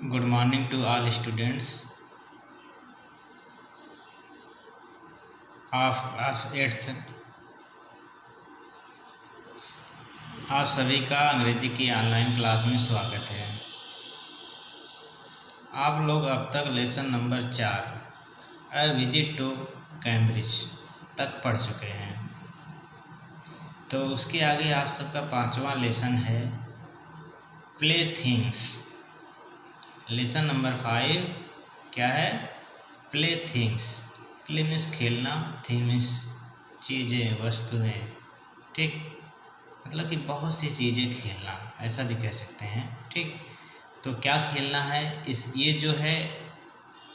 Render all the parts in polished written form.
Good morning to all students of class 8th। आप सभी का अंग्रेजी की ऑनलाइन क्लास में स्वागत है। आप लोग अब तक lesson number 4 a visit to Cambridge तक पढ़ चुके हैं। तो उसके आगे आप सबका 5वां लेसन है प्ले थिंग्स। लेसन नंबर 5 क्या है? Play things. प्ले मीन्स खेलना, थिंग मीन्स चीज़ें, वस्तुएं। ठीक, मतलब कि बहुत सी चीज़ें खेलना, ऐसा भी कह सकते हैं। ठीक, तो क्या खेलना है? ये जो है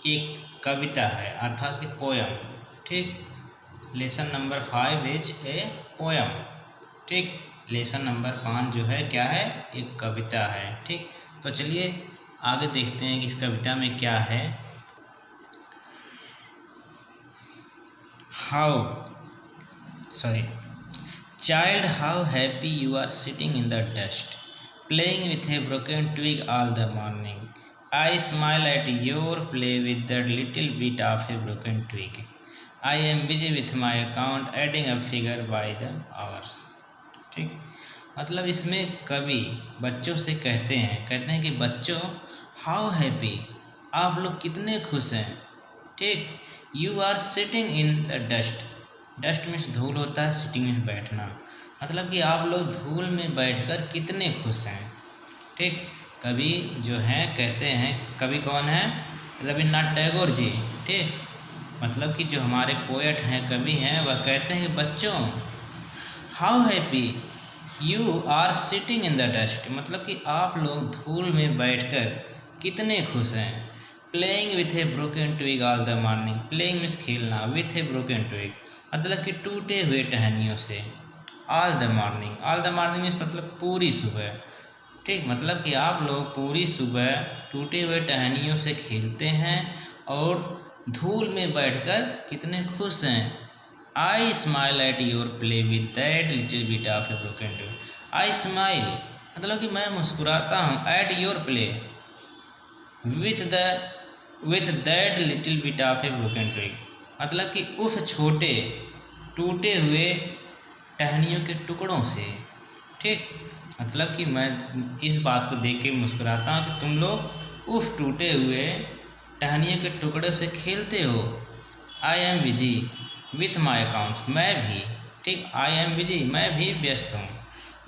एक कविता है, अर्थात कि पोयम। ठीक, lesson number 5 is a poem. ठीक, लेसन नंबर 5 जो है क्या है? एक कविता है। ठीक, तो चलिए आगे देखते हैं कि इस कविता में क्या है। Child, how happy you are sitting in the dust, playing with a broken twig all the morning. I smile at your play with that little bit of a broken twig. I am busy with my account, adding a figure by the hours. ठीक, मतलब इसमें कवि बच्चों से कहते हैं कि बच्चों, हाउ हैप्पी, आप लोग कितने खुश हैं। ठीक, you are sitting in the dust. Dust means धूल होता है, सिटिंग मीन्स बैठना, मतलब कि आप लोग धूल में बैठकर कितने खुश हैं। ठीक, कवि जो हैं कहते हैं, कवि कौन है? रविन्द्रनाथ टैगोर जी। ठीक, मतलब कि जो हमारे पोएट हैं, कवि हैं, वह कहते हैं कि बच्चों, how happy you are sitting in the dust, मतलब कि आप लोग धूल में बैठकर कितने खुश हैं। Playing with a broken twig all the morning. Playing means खेलना, विथ ए ब्रोकन ट्विग मतलब कि टूटे हुए टहनियों से। All the morning, all the morning means मतलब पूरी सुबह। ठीक, मतलब कि आप लोग पूरी सुबह टूटे हुए टहनियों से खेलते हैं और धूल में बैठकर कितने खुश हैं। I smile at your play with that little bit of a broken twig. I smile मतलब कि मैं मुस्कुराता हूँ, at your play with that little bit of a broken twig, मतलब कि उस छोटे टूटे हुए टहनियों के टुकड़ों से। ठीक, मतलब कि मैं इस बात को देख के मुस्कुराता हूँ कि तुम लोग उस टूटे हुए टहनियों के टुकड़े से खेलते हो। I am busy with my account, मैं भी। ठीक, आई एम बिजी, मैं भी व्यस्त हूँ।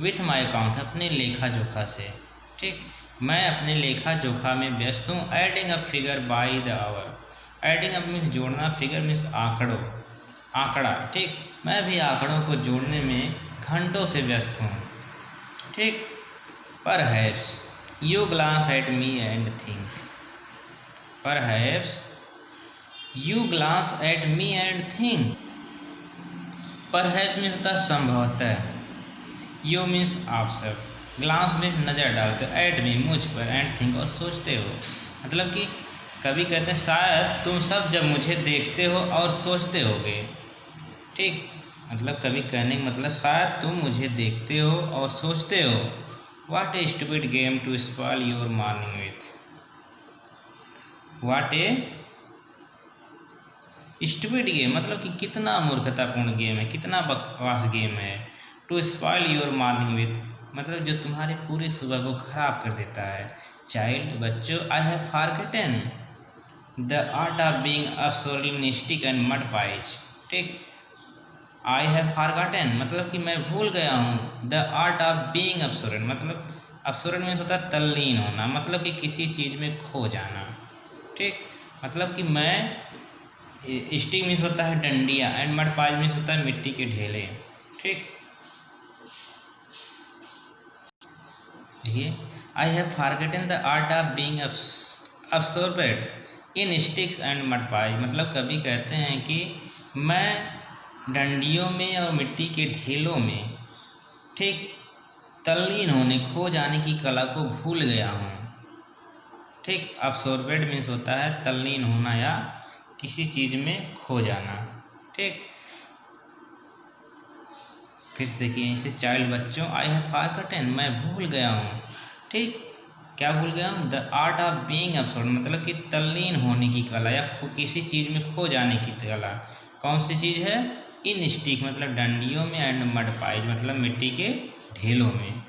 विथ माई अकाउंट, अपने लेखा जोखा से। ठीक, मैं अपने लेखा जोखा में व्यस्त हूँ। Adding a figure by the hour. Adding up means जोड़ना, फिगर मीन्स आंकड़ा। ठीक, मैं भी आंकड़ों को जोड़ने में घंटों से व्यस्त हूँ। ठीक, perhaps you glance at me and think. Perhaps you glance at me and think. Perhaps means होता है संभवतः। यू मीन्स आप सब, ग्लांस में नज़र डालते हो, एट मी मुझ पर, एंड थिंक और सोचते हो। मतलब कि कभी कहते हैं शायद तुम सब जब मुझे देखते हो और सोचते होगे। ठीक, मतलब कभी कहने का मतलब शायद तुम मुझे देखते हो और सोचते हो। What a stupid game to spoil your morning with. What a stupid game मतलब कि कितना मूर्खतापूर्ण गेम है, कितना बकवास गेम है। To spoil your morning with मतलब जो तुम्हारे पूरे सुबह को खराब कर देता है। चाइल्ड बच्चों, I have forgotten the art of being absolutistic and mud pies. ठीक, आई हैव फॉरगॉटन मतलब कि मैं भूल गया हूँ। The art of being absolute मतलब अब्सोल्यूट में होता है तल्लीन होना, मतलब कि किसी चीज़ में खो जाना। ठीक, मतलब कि मैं, स्टिक मीन्स होता है डंडिया, एंड मड पाइज मीन्स होता है मिट्टी के ढेले। ठीक, I have forgotten the art of being absorbed in sticks and mud pies मतलब कभी कहते हैं कि मैं डंडियों में और मिट्टी के ढेलों में, ठीक, तल्लीन होने, खो जाने की कला को भूल गया हूँ। ठीक, अब्सॉर्बेड मीन्स होता है तल्लीन होना या किसी चीज़ में खो जाना। ठीक, फिर से देखिए इसे, चाइल्ड बच्चों, आई हैव फॉरगॉटन मैं भूल गया हूँ। ठीक, क्या भूल गया हूँ? द आर्ट ऑफ बीइंग एब्सोर्ड मतलब कि तल्लीन होने की कला या किसी चीज़ में खो जाने की कला। कौन सी चीज़ है? इन स्टिक मतलब डंडियों में, एंड मड पाइज मतलब मिट्टी के ढेलों में।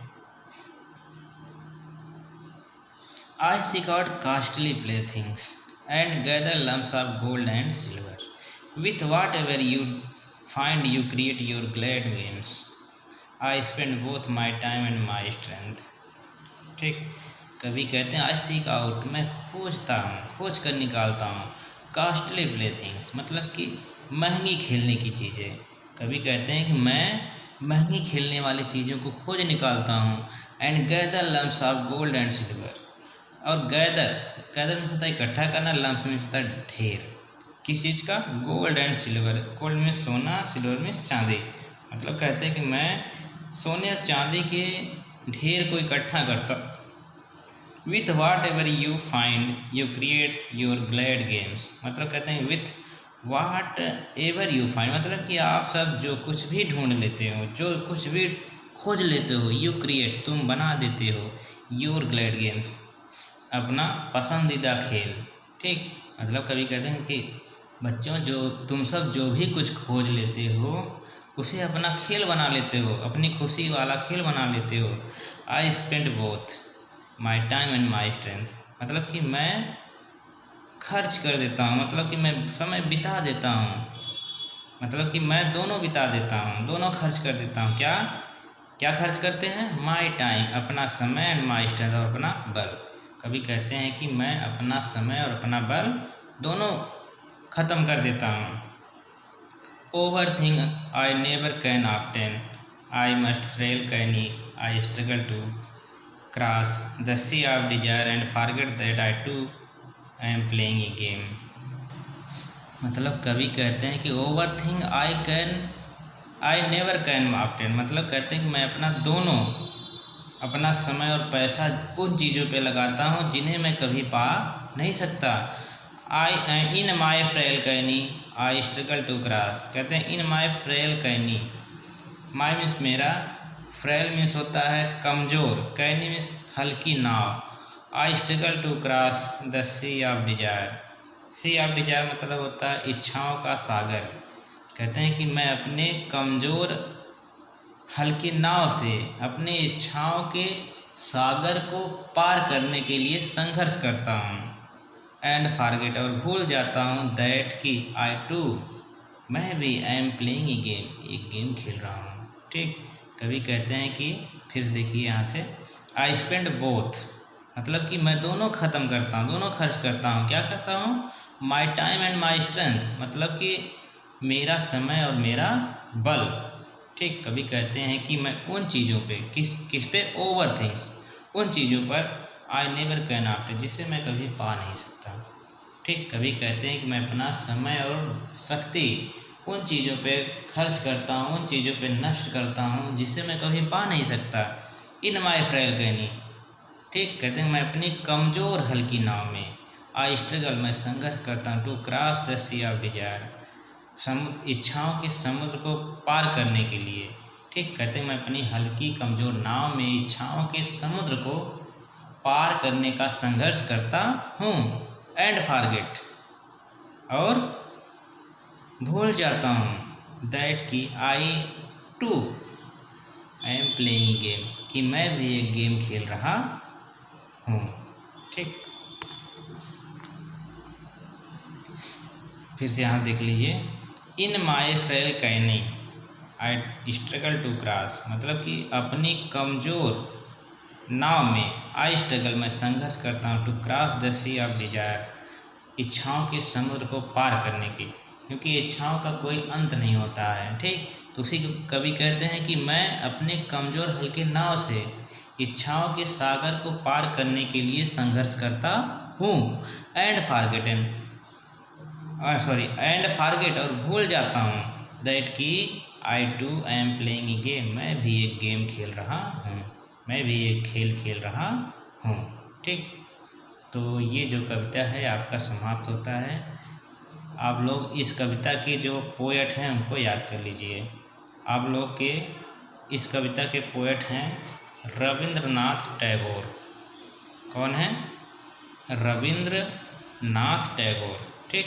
I seek out costly play things and gather lumps of gold and silver with whatever you find you create your glad games. I spend both my time and my strength. ठीक, कभी कहते हैं आई seek out मैं खोजता हूँ, खोज कर निकालता हूँ। कॉस्टली प्ले थिंग्स मतलब कि महंगी खेलने की चीज़ें। कभी कहते हैं कि मैं महंगी खेलने वाली चीज़ों को खोज निकालता हूँ। And gather lumps of gold and silver और गैदर में होता है इकट्ठा करना, लम्स में होता है ढेर। किस चीज़ का? Gold and silver. गोल्ड में सोना, सिल्वर में चांदी। मतलब कहते हैं कि मैं सोने और चांदी के ढेर को इकट्ठा करता। With whatever you find you create your glad games मतलब कहते हैं with whatever you find मतलब कि आप सब जो कुछ भी ढूंढ लेते हो, जो कुछ भी खोज लेते हो, यू क्रिएट तुम बना देते हो, योर ग्लैड गेम्स अपना पसंदीदा खेल। ठीक, मतलब कभी कहते हैं कि बच्चों जो तुम सब जो भी कुछ खोज लेते हो उसे अपना खेल बना लेते हो, अपनी खुशी वाला खेल बना लेते हो। आई spend both my time and my strength मतलब कि मैं खर्च कर देता हूँ, मतलब कि मैं समय बिता देता हूँ, मतलब कि मैं दोनों बिता देता हूँ, दोनों खर्च कर देता हूँ। क्या क्या खर्च करते हैं? माई टाइम अपना समय, एंड माई स्ट्रेंथ और अपना बल। कभी कहते हैं कि मैं अपना समय और अपना बल दोनों ख़त्म कर देता हूँ। Over thing I never can often I must frail canoe I struggle to cross the sea of desire and forget that I too I am playing a game. मतलब कभी कहते हैं कि over thing I never can often मतलब कहते हैं कि मैं अपना समय और पैसा उन चीज़ों पे लगाता हूँ जिन्हें मैं कभी पा नहीं सकता। I in my frail canoe I struggle to cross कहते हैं in my frail canoe, my means मेरा, फ्रेल मीन्स होता है कमज़ोर, कैनी मीन्स हल्की नाव। I struggle to cross the sea of desire, sea of desire मतलब होता है इच्छाओं का सागर। कहते हैं कि मैं अपने कमज़ोर हल्की नाव से अपनी इच्छाओं के सागर को पार करने के लिए संघर्ष करता हूँ। एंड फॉरगेट और भूल जाता हूँ दैट कि आई टू मैं भी आई एम प्लेइंग ए गेम एक गेम खेल रहा हूँ। ठीक, कभी कहते हैं कि फिर देखिए यहाँ से आई स्पेंड बोथ मतलब कि मैं दोनों ख़त्म करता हूँ, दोनों खर्च करता हूँ। क्या करता हूँ? माई टाइम एंड माई स्ट्रेंथ मतलब कि मेरा समय और मेरा बल। ठीक, कभी कहते हैं कि मैं उन चीज़ों पे किस पे? ओवर थिंग्स उन चीज़ों पर आई नेवर कैन ऑफ्टेन जिसे मैं कभी पा नहीं सकता। ठीक, कभी कहते हैं कि मैं अपना समय और शक्ति उन चीज़ों पे खर्च करता हूँ, उन चीज़ों पे नष्ट करता हूँ जिसे मैं कभी पा नहीं सकता। इन माई फ्रेल कैनी ठीक, कहते हैं मैं अपनी कमज़ोर हल्की नाव में, आई स्ट्रगल मैं संघर्ष करता हूँ, to cross the sea of desire समुद्र इच्छाओं के समुद्र को पार करने के लिए। ठीक, कहते हैं मैं अपनी हल्की कमज़ोर नाव में इच्छाओं के समुद्र को पार करने का संघर्ष करता हूँ। एंड फॉरगेट और भूल जाता हूँ दैट कि I too I am playing game कि मैं भी एक गेम खेल रहा हूँ। ठीक, फिर से यहाँ देख लीजिए in my frail canoe I struggle to cross मतलब कि अपनी कमज़ोर नाव में, आई स्ट्रगल मैं संघर्ष करता हूँ, to cross the sea of desire इच्छाओं के समुद्र को पार करने की, क्योंकि इच्छाओं का कोई अंत नहीं होता है। ठीक, तो उसी को कभी कहते हैं कि मैं अपने कमज़ोर हल्के नाव से इच्छाओं के सागर को पार करने के लिए संघर्ष करता हूँ। एंड फॉरगेट और भूल जाता हूँ दैट कि I too I am playing a game मैं भी एक गेम खेल रहा हूँ, मैं भी एक खेल खेल रहा हूँ। ठीक, तो ये जो कविता है आपका समाप्त होता है। आप लोग इस कविता के जो पोएट हैं उनको याद कर लीजिए। आप लोग के इस कविता के पोएट हैं रविंद्रनाथ टैगोर। कौन है? रविंद्र नाथ टैगोर। ठीक।